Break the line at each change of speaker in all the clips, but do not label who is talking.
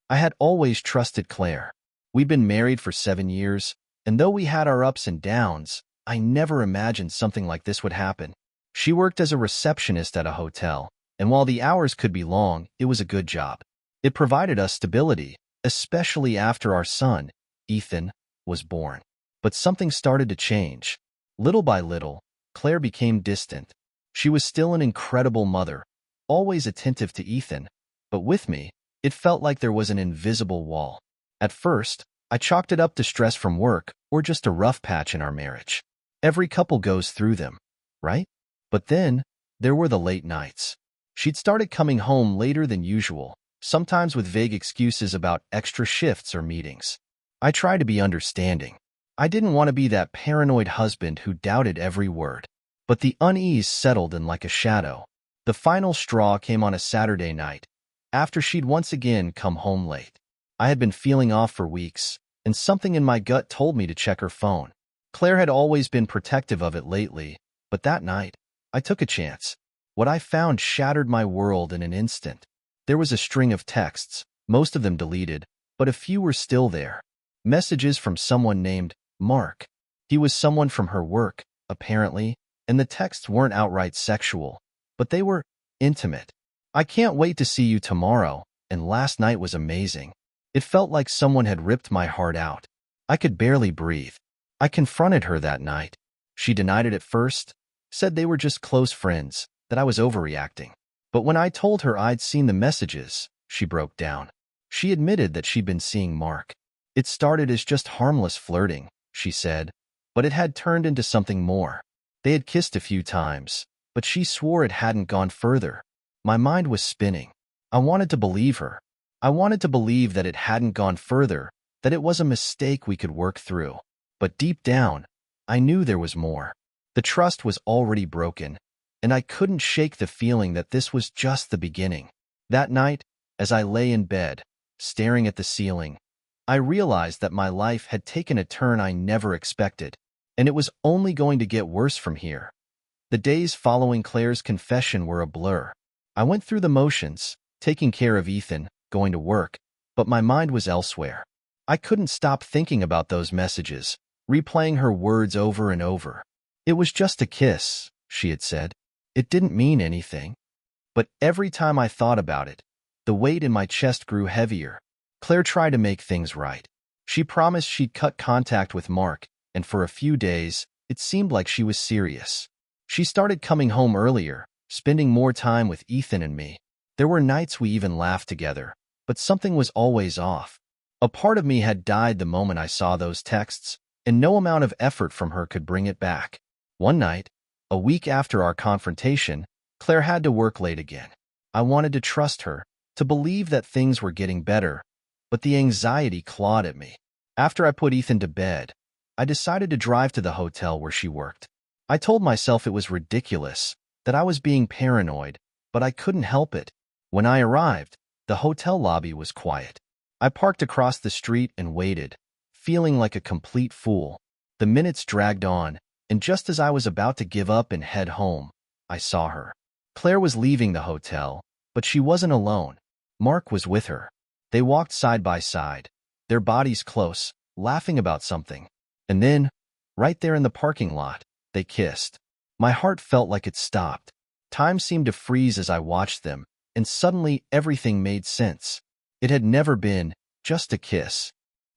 I had always trusted Claire. We'd been married for 7 years, and though we had our ups and downs, I never imagined something like this would happen. She worked as a receptionist at a hotel, and while the hours could be long, it was a good job. It provided us stability, especially after our son, Ethan, was born. But something started to change. Little by little, Claire became distant. She was still an incredible mother, always attentive to Ethan, but with me, it felt like there was an invisible wall. At first, I chalked it up to stress from work or just a rough patch in our marriage. Every couple goes through them, right? But then, there were the late nights. She'd started coming home later than usual, sometimes with vague excuses about extra shifts or meetings. I tried to be understanding. I didn't want to be that paranoid husband who doubted every word. But the unease settled in like a shadow. The final straw came on a Saturday night, after she'd once again come home late. I had been feeling off for weeks, and something in my gut told me to check her phone. Claire had always been protective of it lately, but that night, I took a chance. What I found shattered my world in an instant. There was a string of texts, most of them deleted, but a few were still there. Messages from someone named Mark. He was someone from her work, apparently, and the texts weren't outright sexual, but they were intimate. I can't wait to see you tomorrow, and last night was amazing. It felt like someone had ripped my heart out. I could barely breathe. I confronted her that night. She denied it at first, said they were just close friends, that I was overreacting. But when I told her I'd seen the messages, she broke down. She admitted that she'd been seeing Mark. It started as just harmless flirting, she said, but it had turned into something more. They had kissed a few times, but she swore it hadn't gone further. My mind was spinning. I wanted to believe her. I wanted to believe that it hadn't gone further, that it was a mistake we could work through. But deep down, I knew there was more. The trust was already broken, and I couldn't shake the feeling that this was just the beginning. That night, as I lay in bed, staring at the ceiling, I realized that my life had taken a turn I never expected, and it was only going to get worse from here. The days following Claire's confession were a blur. I went through the motions, taking care of Ethan, going to work, but my mind was elsewhere. I couldn't stop thinking about those messages, replaying her words over and over. It was just a kiss, she had said. It didn't mean anything. But every time I thought about it, the weight in my chest grew heavier. Claire tried to make things right. She promised she'd cut contact with Mark, and for a few days, it seemed like she was serious. She started coming home earlier, spending more time with Ethan and me. There were nights we even laughed together, but something was always off. A part of me had died the moment I saw those texts, and no amount of effort from her could bring it back. One night, a week after our confrontation, Claire had to work late again. I wanted to trust her, to believe that things were getting better, but the anxiety clawed at me. After I put Ethan to bed, I decided to drive to the hotel where she worked. I told myself it was ridiculous, that I was being paranoid, but I couldn't help it. When I arrived, the hotel lobby was quiet. I parked across the street and waited, feeling like a complete fool. The minutes dragged on, and just as I was about to give up and head home, I saw her. Claire was leaving the hotel, but she wasn't alone. Mark was with her. They walked side by side, their bodies close, laughing about something. And then, right there in the parking lot, they kissed. My heart felt like it stopped. Time seemed to freeze as I watched them, and suddenly everything made sense. It had never been just a kiss.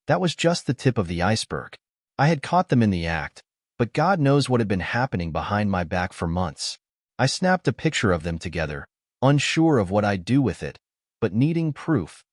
That was just the tip of the iceberg. I had caught them in the act, but God knows what had been happening behind my back for months. I snapped a picture of them together, unsure of what I'd do with it, but needing proof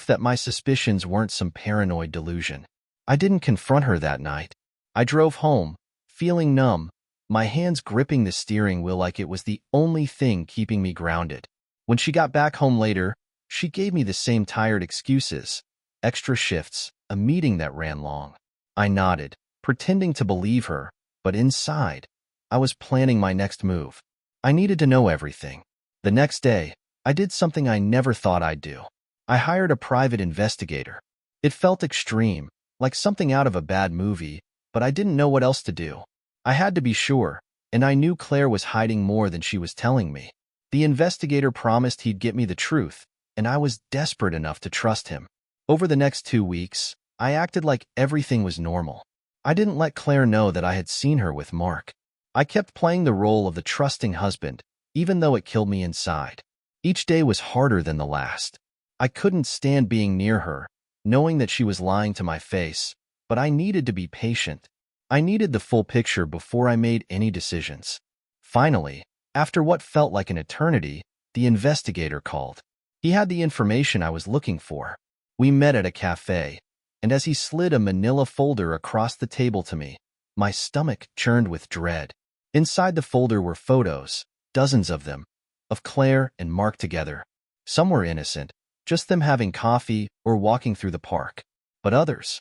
that my suspicions weren't some paranoid delusion. I didn't confront her that night. I drove home, feeling numb, my hands gripping the steering wheel like it was the only thing keeping me grounded. When she got back home later, she gave me the same tired excuses, extra shifts, a meeting that ran long. I nodded, pretending to believe her, but inside, I was planning my next move. I needed to know everything. The next day, I did something I never thought I'd do. I hired a private investigator. It felt extreme, like something out of a bad movie, but I didn't know what else to do. I had to be sure, and I knew Claire was hiding more than she was telling me. The investigator promised he'd get me the truth, and I was desperate enough to trust him. Over the next 2 weeks, I acted like everything was normal. I didn't let Claire know that I had seen her with Mark. I kept playing the role of the trusting husband, even though it killed me inside. Each day was harder than the last. I couldn't stand being near her, knowing that she was lying to my face, but I needed to be patient. I needed the full picture before I made any decisions. Finally, after what felt like an eternity, the investigator called. He had the information I was looking for. We met at a cafe, and as he slid a manila folder across the table to me, my stomach churned with dread. Inside the folder were photos, dozens of them, of Claire and Mark together. Some were innocent, just them having coffee or walking through the park. But others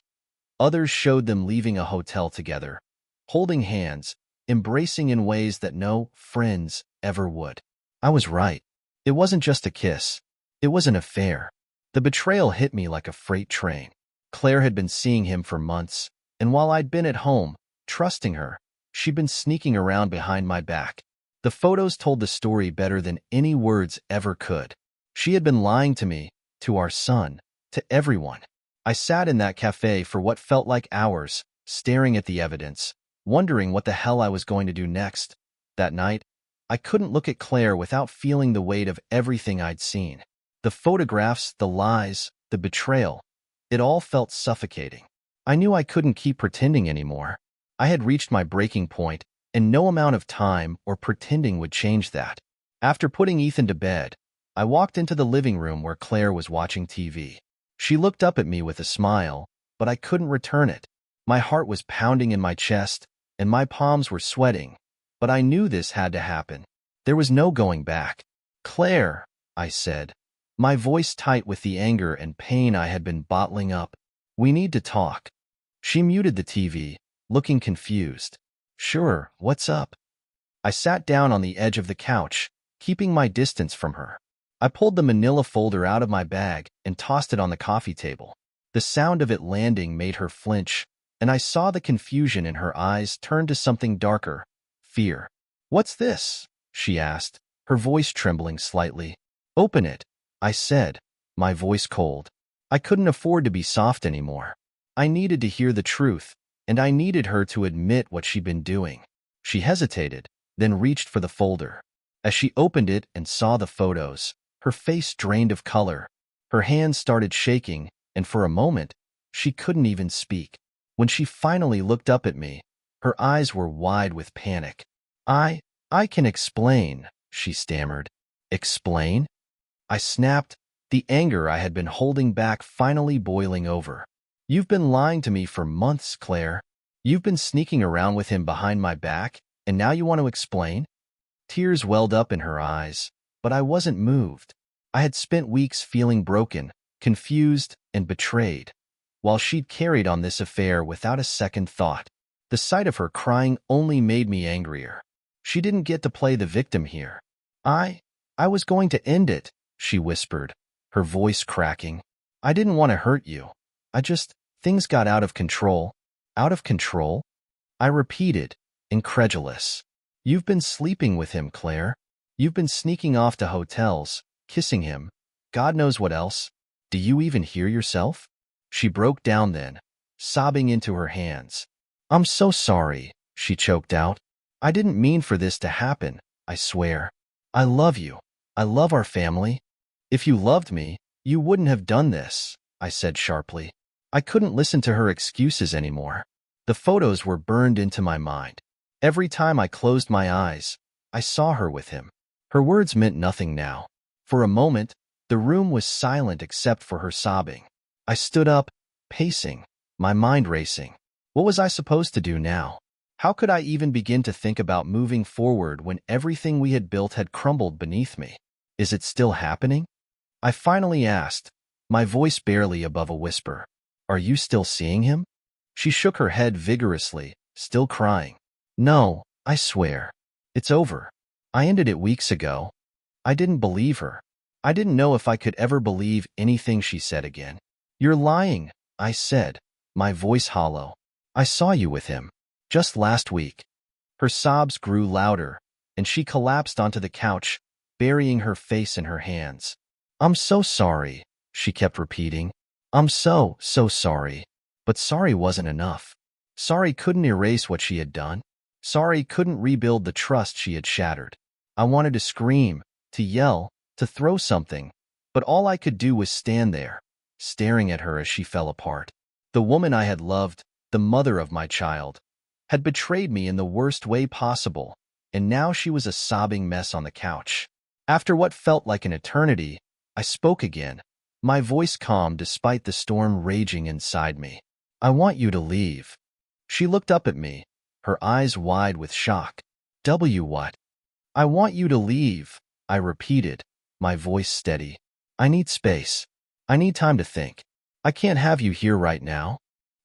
showed them leaving a hotel together, holding hands, embracing in ways that no friends ever would. I was right. It wasn't just a kiss. It was an affair. The betrayal hit me like a freight train. Claire had been seeing him for months, and while I'd been at home, trusting her, she'd been sneaking around behind my back. The photos told the story better than any words ever could. She had been lying to me, to our son, to everyone. I sat in that cafe for what felt like hours, staring at the evidence, wondering what the hell I was going to do next. That night, I couldn't look at Claire without feeling the weight of everything I'd seen. The photographs, the lies, the betrayal. It all felt suffocating. I knew I couldn't keep pretending anymore. I had reached my breaking point, and no amount of time or pretending would change that. After putting Ethan to bed, I walked into the living room where Claire was watching TV. She looked up at me with a smile, but I couldn't return it. My heart was pounding in my chest, and my palms were sweating, but I knew this had to happen. There was no going back. "Claire," I said, my voice tight with the anger and pain I had been bottling up. "We need to talk." She muted the TV, looking confused. "Sure, what's up?" I sat down on the edge of the couch, keeping my distance from her. I pulled the manila folder out of my bag and tossed it on the coffee table. The sound of it landing made her flinch, and I saw the confusion in her eyes turn to something darker, fear. "What's this?" she asked, her voice trembling slightly. "Open it," I said, my voice cold. I couldn't afford to be soft anymore. I needed to hear the truth, and I needed her to admit what she'd been doing. She hesitated, then reached for the folder. As she opened it and saw the photos, her face drained of color. Her hands started shaking, and for a moment, she couldn't even speak. When she finally looked up at me, her eyes were wide with panic. I can explain," she stammered. "Explain?" I snapped, the anger I had been holding back finally boiling over. "You've been lying to me for months, Claire. You've been sneaking around with him behind my back, and now you want to explain?" Tears welled up in her eyes, but I wasn't moved. I had spent weeks feeling broken, confused, and betrayed, while she'd carried on this affair without a second thought. The sight of her crying only made me angrier. She didn't get to play the victim here. I was going to end it," she whispered, her voice cracking. "I didn't want to hurt you. Things got out of control." "Out of control?" I repeated, incredulous. "You've been sleeping with him, Claire. You've been sneaking off to hotels, kissing him, God knows what else. Do you even hear yourself?" She broke down then, sobbing into her hands. "I'm so sorry," she choked out. "I didn't mean for this to happen, I swear. I love you. I love our family. If you loved me, you wouldn't have done this," I said sharply. I couldn't listen to her excuses anymore. The photos were burned into my mind. Every time I closed my eyes, I saw her with him. Her words meant nothing now. For a moment, the room was silent except for her sobbing. I stood up, pacing, my mind racing. What was I supposed to do now? How could I even begin to think about moving forward when everything we had built had crumbled beneath me? "Is it still happening?" I finally asked, my voice barely above a whisper. "Are you still seeing him?" She shook her head vigorously, still crying. "No, I swear. It's over. I ended it weeks ago." I didn't believe her. I didn't know if I could ever believe anything she said again. "You're lying," I said, my voice hollow. "I saw you with him. Just last week." Her sobs grew louder, and she collapsed onto the couch, burying her face in her hands. I'm so sorry, she kept repeating. I'm so sorry. But sorry wasn't enough. Sorry couldn't erase what she had done. Sorry couldn't rebuild the trust she had shattered. I wanted to scream, to yell, to throw something, but all I could do was stand there, staring at her as she fell apart. The woman I had loved, the mother of my child, had betrayed me in the worst way possible, and now she was a sobbing mess on the couch. After what felt like an eternity, I spoke again, my voice calm despite the storm raging inside me. I want you to leave. She looked up at me, her eyes wide with shock. What? I want you to leave, I repeated, my voice steady. I need space. I need time to think. I can't have you here right now.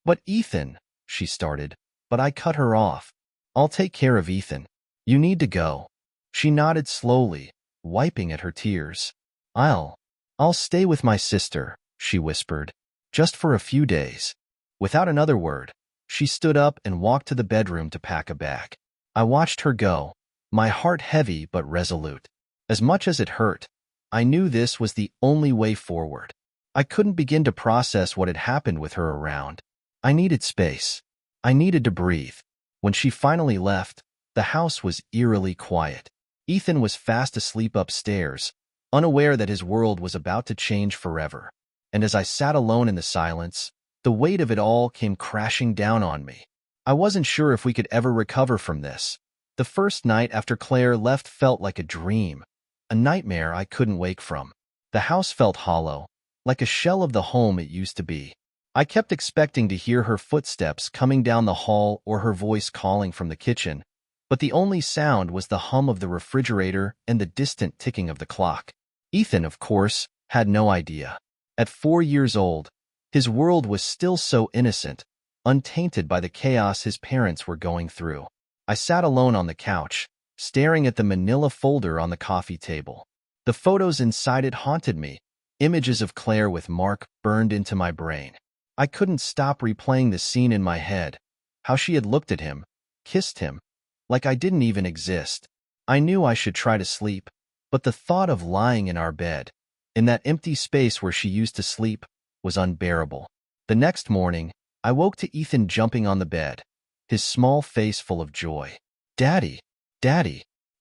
But Ethan, she started, but I cut her off. I'll take care of Ethan. You need to go. She nodded slowly, wiping at her tears. I'll stay with my sister, she whispered, just for a few days. Without another word, she stood up and walked to the bedroom to pack a bag. I watched her go, my heart heavy but resolute. As much as it hurt, I knew this was the only way forward. I couldn't begin to process what had happened with her around. I needed space. I needed to breathe. When she finally left, the house was eerily quiet. Ethan was fast asleep upstairs, unaware that his world was about to change forever. And as I sat alone in the silence, the weight of it all came crashing down on me. I wasn't sure if we could ever recover from this. The first night after Claire left felt like a dream, a nightmare I couldn't wake from. The house felt hollow, like a shell of the home it used to be. I kept expecting to hear her footsteps coming down the hall or her voice calling from the kitchen, but the only sound was the hum of the refrigerator and the distant ticking of the clock. Ethan, of course, had no idea. At 4 years old, his world was still so innocent, untainted by the chaos his parents were going through. I sat alone on the couch, staring at the manila folder on the coffee table. The photos inside it haunted me, images of Claire with Mark burned into my brain. I couldn't stop replaying the scene in my head, how she had looked at him, kissed him, like I didn't even exist. I knew I should try to sleep, but the thought of lying in our bed, in that empty space where she used to sleep, was unbearable. The next morning, I woke to Ethan jumping on the bed, his small face full of joy. Daddy,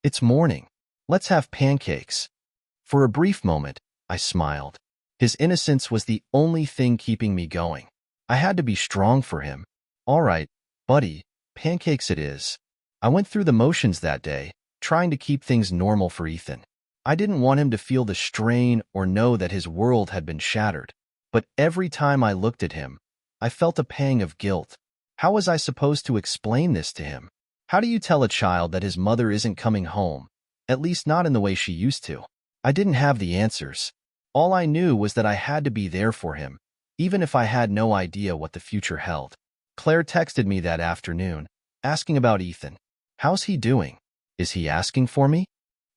it's morning. Let's have pancakes. For a brief moment, I smiled. His innocence was the only thing keeping me going. I had to be strong for him. All right, buddy, pancakes it is. I went through the motions that day, trying to keep things normal for Ethan. I didn't want him to feel the strain or know that his world had been shattered. But every time I looked at him, I felt a pang of guilt. How was I supposed to explain this to him? How do you tell a child that his mother isn't coming home? At least not in the way she used to. I didn't have the answers. All I knew was that I had to be there for him, even if I had no idea what the future held. Claire texted me that afternoon, asking about Ethan. How's he doing? Is he asking for me?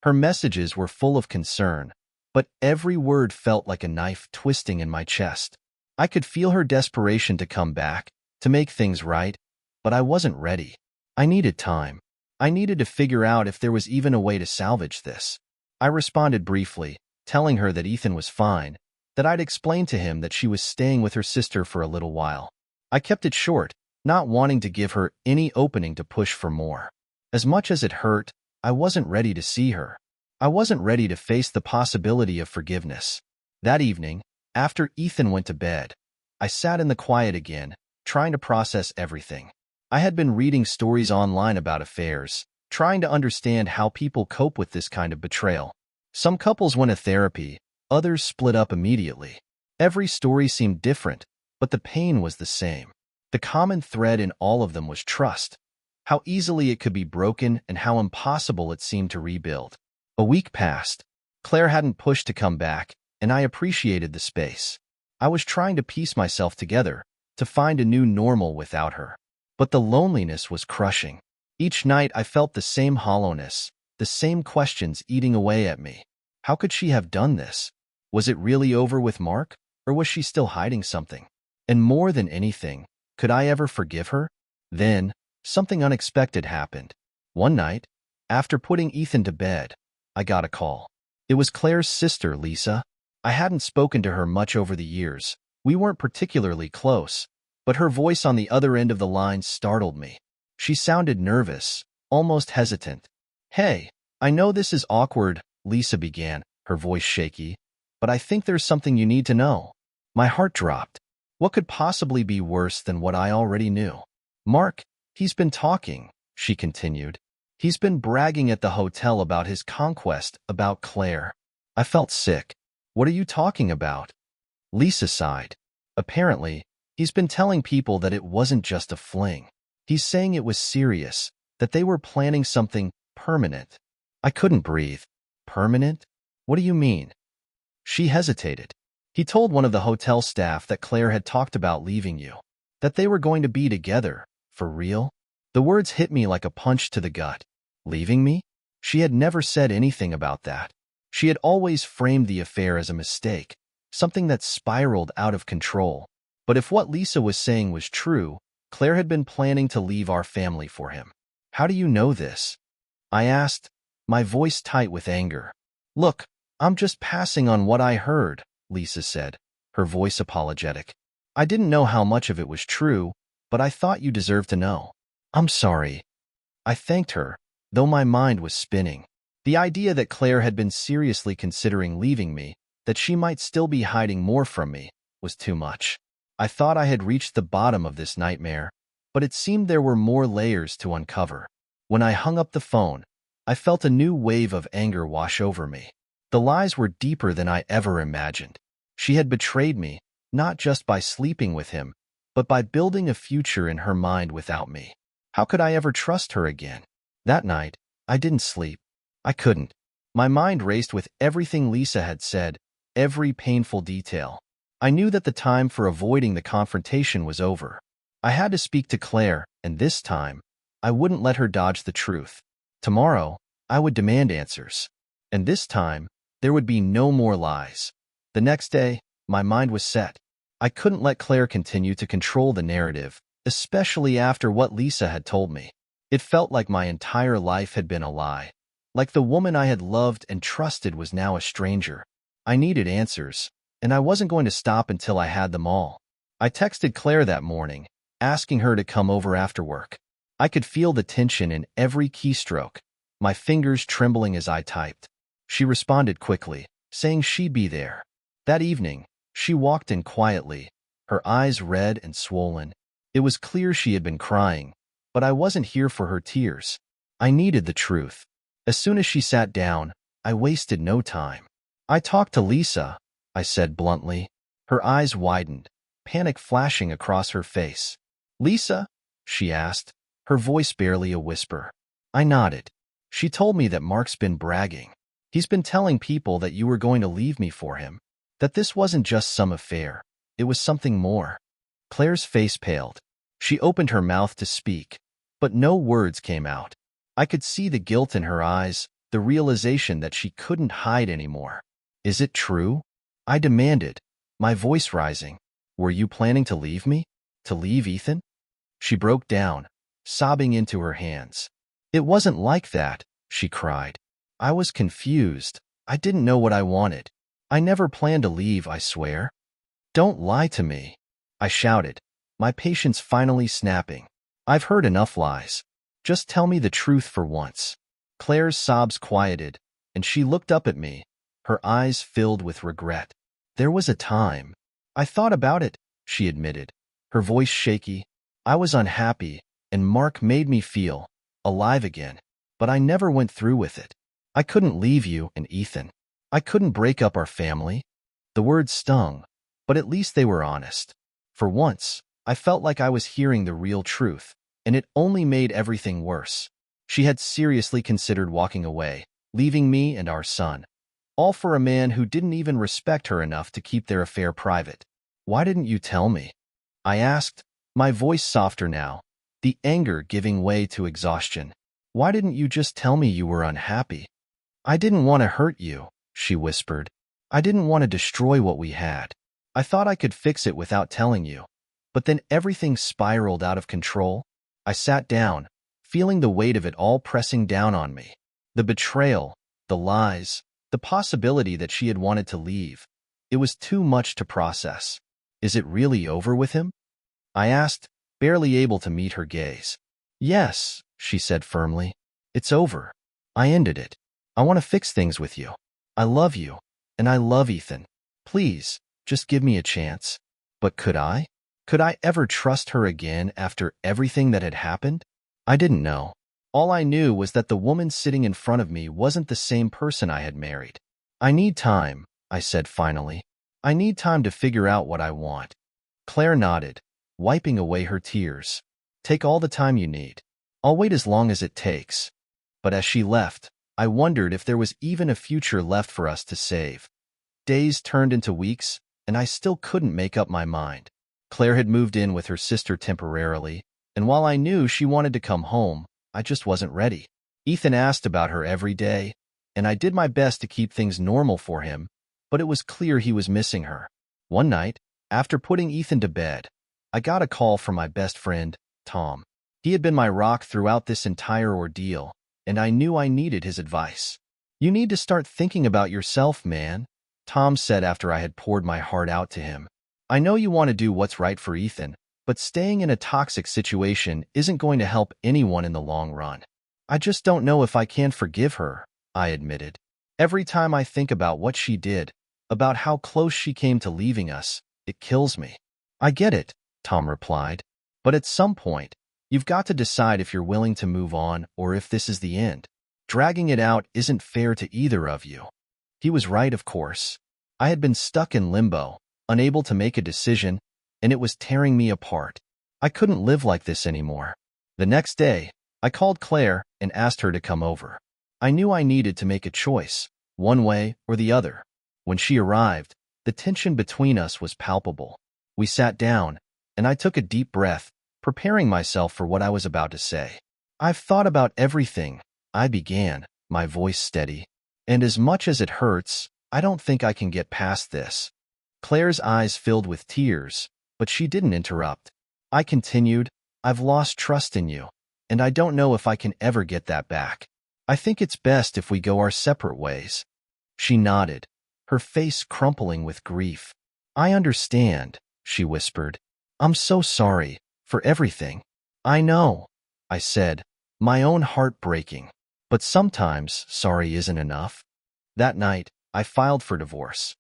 Her messages were full of concern, but every word felt like a knife twisting in my chest. I could feel her desperation to come back, to make things right, but I wasn't ready. I needed time. I needed to figure out if there was even a way to salvage this. I responded briefly, telling her that Ethan was fine, that I'd explained to him that she was staying with her sister for a little while. I kept it short, not wanting to give her any opening to push for more. As much as it hurt, I wasn't ready to see her. I wasn't ready to face the possibility of forgiveness. That evening, after Ethan went to bed, I sat in the quiet again, trying to process everything. I had been reading stories online about affairs, trying to understand how people cope with this kind of betrayal. Some couples went to therapy, others split up immediately. Every story seemed different, but the pain was the same. The common thread in all of them was trust. How easily it could be broken and how impossible it seemed to rebuild. A week passed. Claire hadn't pushed to come back, and I appreciated the space. I was trying to piece myself together, to find a new normal without her. But the loneliness was crushing. Each night I felt the same hollowness, the same questions eating away at me. How could she have done this? Was it really over with Mark, or was she still hiding something? And more than anything, could I ever forgive her? Then, something unexpected happened. One night, after putting Ethan to bed, I got a call. It was Claire's sister, Lisa. I hadn't spoken to her much over the years. We weren't particularly close, but her voice on the other end of the line startled me. She sounded nervous, almost hesitant. "Hey, I know this is awkward," Lisa began, her voice shaky, "but I think there's something you need to know." My heart dropped. What could possibly be worse than what I already knew? "Mark, he's been talking," she continued. "He's been bragging at the hotel about his conquest, about Claire." I felt sick. "What are you talking about?" Lisa sighed. "Apparently, he's been telling people that it wasn't just a fling. He's saying it was serious, that they were planning something permanent." I couldn't breathe. "Permanent? What do you mean?" She hesitated. "He told one of the hotel staff that Claire had talked about leaving you, that they were going to be together. For real?" The words hit me like a punch to the gut. Leaving me? She had never said anything about that. She had always framed the affair as a mistake, something that spiraled out of control. But if what Lisa was saying was true, Claire had been planning to leave our family for him. "How do you know this?" I asked, my voice tight with anger. "Look, I'm just passing on what I heard," Lisa said, her voice apologetic. "I didn't know how much of it was true, but I thought you deserved to know." "I'm sorry." I thanked her, though my mind was spinning. The idea that Claire had been seriously considering leaving me, that she might still be hiding more from me, was too much. I thought I had reached the bottom of this nightmare, but it seemed there were more layers to uncover. When I hung up the phone, I felt a new wave of anger wash over me. The lies were deeper than I ever imagined. She had betrayed me, not just by sleeping with him, but by building a future in her mind without me. How could I ever trust her again? That night, I didn't sleep. I couldn't. My mind raced with everything Lisa had said, every painful detail. I knew that the time for avoiding the confrontation was over. I had to speak to Claire, and this time, I wouldn't let her dodge the truth. Tomorrow, I would demand answers. And this time, there would be no more lies. The next day, my mind was set. I couldn't let Claire continue to control the narrative, especially after what Lisa had told me. It felt like my entire life had been a lie. Like the woman I had loved and trusted was now a stranger. I needed answers, and I wasn't going to stop until I had them all. I texted Claire that morning, asking her to come over after work. I could feel the tension in every keystroke, my fingers trembling as I typed. She responded quickly, saying she'd be there. That evening, she walked in quietly, her eyes red and swollen. It was clear she had been crying, but I wasn't here for her tears. I needed the truth. As soon as she sat down, I wasted no time. "I talked to Lisa," I said bluntly. Her eyes widened, panic flashing across her face. "Lisa?" she asked, her voice barely a whisper. I nodded. "She told me that Mark's been bragging. He's been telling people that you were going to leave me for him, that this wasn't just some affair. It was something more." Claire's face paled. She opened her mouth to speak, but no words came out. I could see the guilt in her eyes, the realization that she couldn't hide anymore. "Is it true?" I demanded, my voice rising. "Were you planning to leave me? To leave Ethan?" She broke down, sobbing into her hands. "It wasn't like that," she cried. "I was confused. I didn't know what I wanted. I never planned to leave, I swear." "Don't lie to me," I shouted, my patience finally snapping. "I've heard enough lies. Just tell me the truth for once." Claire's sobs quieted, and she looked up at me, her eyes filled with regret. "There was a time. I thought about it," she admitted, her voice shaky. "I was unhappy, and Mark made me feel alive again, but I never went through with it. I couldn't leave you and Ethan. I couldn't break up our family." The words stung, but at least they were honest. For once, I felt like I was hearing the real truth, and it only made everything worse. She had seriously considered walking away, leaving me and our son, all for a man who didn't even respect her enough to keep their affair private. "Why didn't you tell me?" I asked, my voice softer now, the anger giving way to exhaustion. "Why didn't you just tell me you were unhappy?" "I didn't want to hurt you," she whispered. "I didn't want to destroy what we had. I thought I could fix it without telling you. But then everything spiraled out of control." I sat down, feeling the weight of it all pressing down on me. The betrayal, the lies, the possibility that she had wanted to leave. It was too much to process. Is it really over with him? I asked, barely able to meet her gaze. Yes, she said firmly. It's over. I ended it. I want to fix things with you. I love you, and I love Ethan. Please, just give me a chance. But could I? Could I ever trust her again after everything that had happened? I didn't know. All I knew was that the woman sitting in front of me wasn't the same person I had married. I need time, I said finally. I need time to figure out what I want. Claire nodded, wiping away her tears. Take all the time you need. I'll wait as long as it takes. But as she left, I wondered if there was even a future left for us to save. Days turned into weeks, and I still couldn't make up my mind. Claire had moved in with her sister temporarily, and while I knew she wanted to come home, I just wasn't ready. Ethan asked about her every day, and I did my best to keep things normal for him, but it was clear he was missing her. One night, after putting Ethan to bed, I got a call from my best friend, Tom. He had been my rock throughout this entire ordeal, and I knew I needed his advice. You need to start thinking about yourself, man, Tom said after I had poured my heart out to him. I know you want to do what's right for Ethan, but staying in a toxic situation isn't going to help anyone in the long run. I just don't know if I can forgive her, I admitted. Every time I think about what she did, about how close she came to leaving us, it kills me. I get it, Tom replied. But at some point, you've got to decide if you're willing to move on or if this is the end. Dragging it out isn't fair to either of you. He was right, of course. I had been stuck in limbo, unable to make a decision, and it was tearing me apart. I couldn't live like this anymore. The next day, I called Claire and asked her to come over. I knew I needed to make a choice, one way or the other. When she arrived, the tension between us was palpable. We sat down, and I took a deep breath, preparing myself for what I was about to say. I've thought about everything, I began, my voice steady. And as much as it hurts, I don't think I can get past this. Claire's eyes filled with tears, but she didn't interrupt. I continued, I've lost trust in you, and I don't know if I can ever get that back. I think it's best if we go our separate ways. She nodded, her face crumpling with grief. I understand, she whispered. I'm so sorry for everything. I know, I said, my own heart breaking. But sometimes sorry isn't enough. That night, I filed for divorce.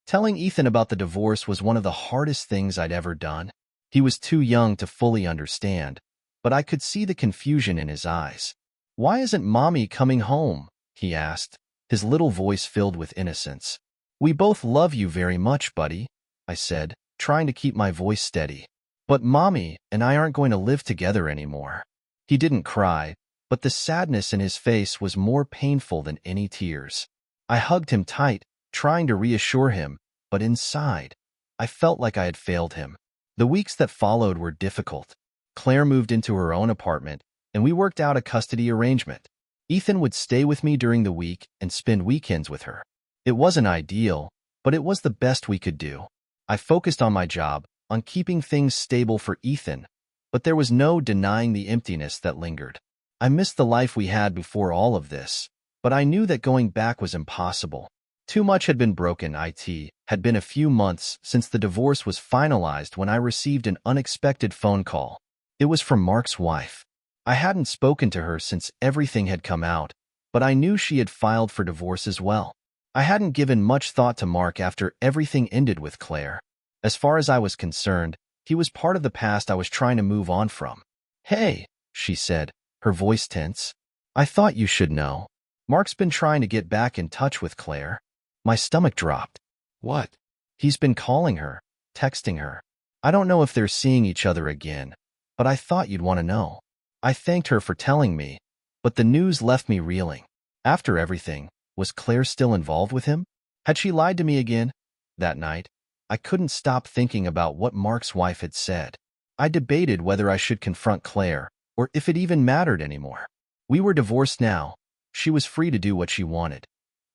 Telling Ethan about the divorce was one of the hardest things I'd ever done. He was too young to fully understand, but I could see the confusion in his eyes. Why isn't Mommy coming home? He asked, his little voice filled with innocence. We both love you very much, buddy, I said, trying to keep my voice steady. But Mommy and I aren't going to live together anymore. He didn't cry, but the sadness in his face was more painful than any tears. I hugged him tight, trying to reassure him, but inside, I felt like I had failed him. The weeks that followed were difficult. Claire moved into her own apartment, and we worked out a custody arrangement. Ethan would stay with me during the week and spend weekends with her. It wasn't ideal, but it was the best we could do. I focused on my job, on keeping things stable for Ethan, but there was no denying the emptiness that lingered. I missed the life we had before all of this, but I knew that going back was impossible. Too much had been broken. It had been a few months since the divorce was finalized when I received an unexpected phone call. It was from Mark's wife. I hadn't spoken to her since everything had come out, but I knew she had filed for divorce as well. I hadn't given much thought to Mark after everything ended with Claire. As far as I was concerned, he was part of the past I was trying to move on from. Hey, she said, her voice tense. I thought you should know. Mark's been trying to get back in touch with Claire. My stomach dropped. What? He's been calling her, texting her. I don't know if they're seeing each other again, but I thought you'd want to know. I thanked her for telling me, but the news left me reeling. After everything, was Claire still involved with him? Had she lied to me again? That night, I couldn't stop thinking about what Mark's wife had said. I debated whether I should confront Claire, or if it even mattered anymore. We were divorced now. She was free to do what she wanted.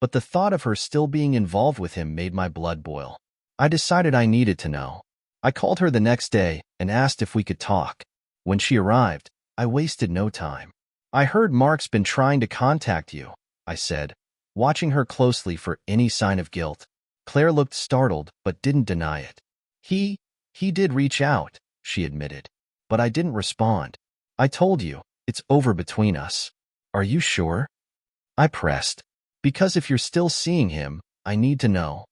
But the thought of her still being involved with him made my blood boil. I decided I needed to know. I called her the next day and asked if we could talk. When she arrived, I wasted no time. I heard Mark's been trying to contact you, I said, watching her closely for any sign of guilt. Claire looked startled but didn't deny it. He, he did reach out, she admitted. But I didn't respond. I told you, it's over between us. Are you sure? I pressed. Because if you're still seeing him, I need to know.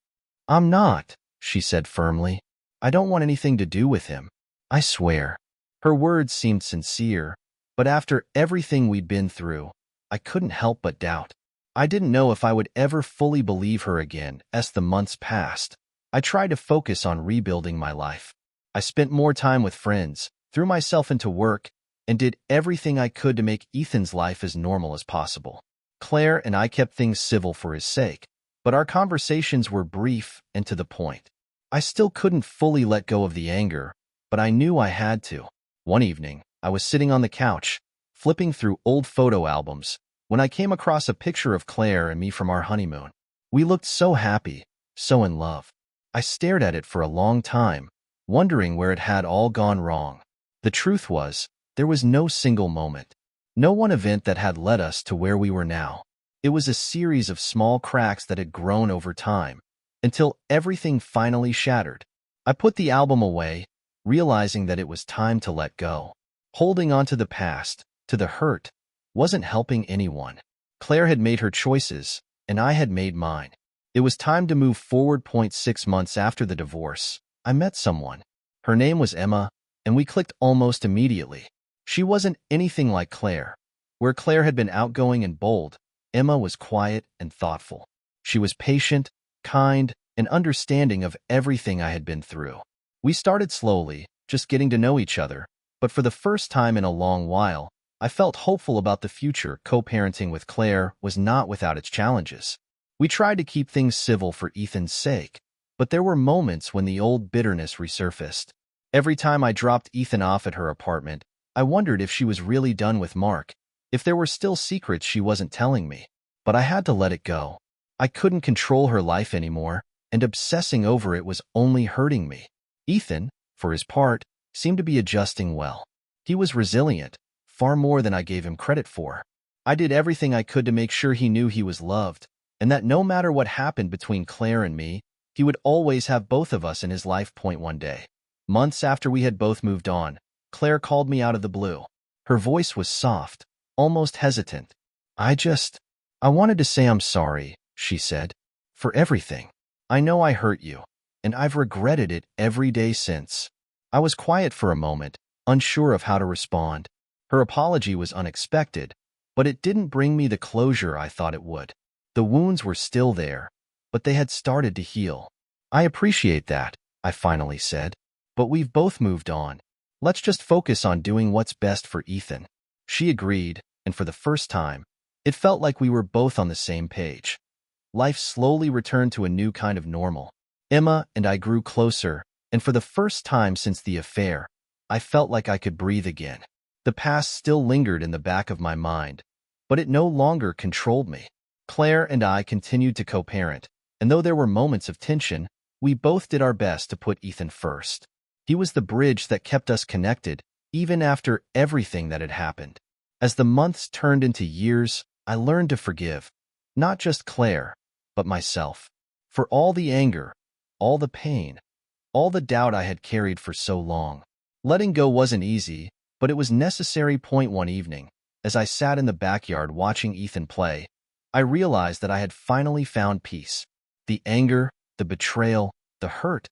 I'm not, she said firmly. I don't want anything to do with him. I swear. Her words seemed sincere, but after everything we'd been through, I couldn't help but doubt. I didn't know if I would ever fully believe her again as the months passed. I tried to focus on rebuilding my life. I spent more time with friends, threw myself into work, and did everything I could to make Ethan's life as normal as possible. Claire and I kept things civil for his sake, but our conversations were brief and to the point. I still couldn't fully let go of the anger, but I knew I had to. One evening, I was sitting on the couch, flipping through old photo albums, when I came across a picture of Claire and me from our honeymoon. We looked so happy, so in love. I stared at it for a long time, wondering where it had all gone wrong. The truth was, there was no single moment, no one event that had led us to where we were now. It was a series of small cracks that had grown over time, until everything finally shattered. I put the album away, realizing that it was time to let go. Holding on to the past, to the hurt, wasn't helping anyone. Claire had made her choices, and I had made mine. It was time to move forward. 6 months after the divorce, I met someone. Her name was Emma, and we clicked almost immediately. She wasn't anything like Claire. Where Claire had been outgoing and bold, Emma was quiet and thoughtful. She was patient, kind, and understanding of everything I had been through. We started slowly, just getting to know each other, but for the first time in a long while, I felt hopeful about the future. Co-parenting with Claire was not without its challenges. We tried to keep things civil for Ethan's sake, but there were moments when the old bitterness resurfaced. Every time I dropped Ethan off at her apartment, I wondered if she was really done with Mark, if there were still secrets she wasn't telling me. But I had to let it go. I couldn't control her life anymore, and obsessing over it was only hurting me. Ethan, for his part, seemed to be adjusting well. He was resilient, far more than I gave him credit for. I did everything I could to make sure he knew he was loved, and that no matter what happened between Claire and me, he would always have both of us in his life. One day, months after we had both moved on, Claire called me out of the blue. Her voice was soft, almost hesitant. I wanted to say I'm sorry, she said, for everything. I know I hurt you, and I've regretted it every day since. I was quiet for a moment, unsure of how to respond. Her apology was unexpected, but it didn't bring me the closure I thought it would. The wounds were still there, but they had started to heal. I appreciate that, I finally said, but we've both moved on. Let's just focus on doing what's best for Ethan. She agreed, and for the first time, it felt like we were both on the same page. Life slowly returned to a new kind of normal. Emma and I grew closer, and for the first time since the affair, I felt like I could breathe again. The past still lingered in the back of my mind, but it no longer controlled me. Claire and I continued to co-parent, and though there were moments of tension, we both did our best to put Ethan first. He was the bridge that kept us connected, even after everything that had happened. As the months turned into years, I learned to forgive, not just Claire, but myself, for all the anger, all the pain, all the doubt I had carried for so long. Letting go wasn't easy, but it was necessary. One evening, as I sat in the backyard watching Ethan play, I realized that I had finally found peace. The anger, the betrayal, the hurt,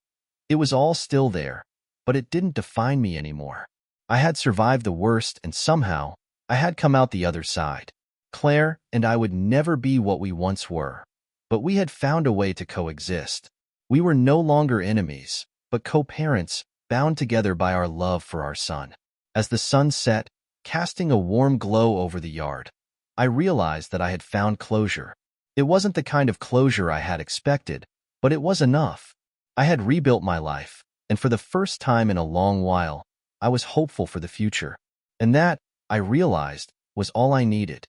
it was all still there, but it didn't define me anymore. I had survived the worst, and somehow, I had come out the other side. Claire and I would never be what we once were, but we had found a way to coexist. We were no longer enemies, but co-parents, bound together by our love for our son. As the sun set, casting a warm glow over the yard, I realized that I had found closure. It wasn't the kind of closure I had expected, but it was enough. I had rebuilt my life, and for the first time in a long while, I was hopeful for the future. And that, I realized, was all I needed.